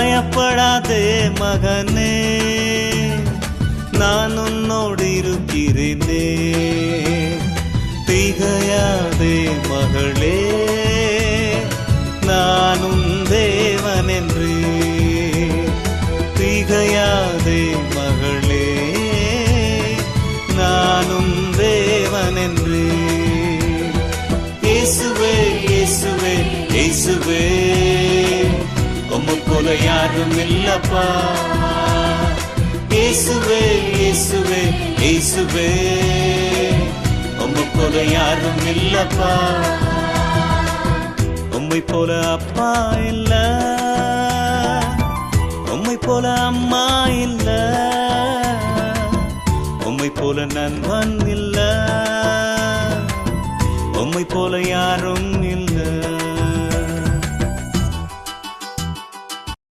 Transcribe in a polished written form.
பயப்படாதே மகனே, நான் உன்னோடு இருக்கிறேனே. திகையாதே மகளே, நான் உன் தேவன் என்று. திகையாதே மகளே, நான் உன் தேவன் என்று. இயேசுவே இயேசுவே இயேசுவே, உம்மை போல யாரும் இல்லப்பா. இயேசுவே இயேசுவே இயேசுவே, உம்மை போல யாரும் இல்லப்பா. உம்மை போல அப்பா இல்ல, உம்மை போல அம்மா இல்ல, உம்மை போல நண்பன் இல்ல, உம்மை போல யாரும்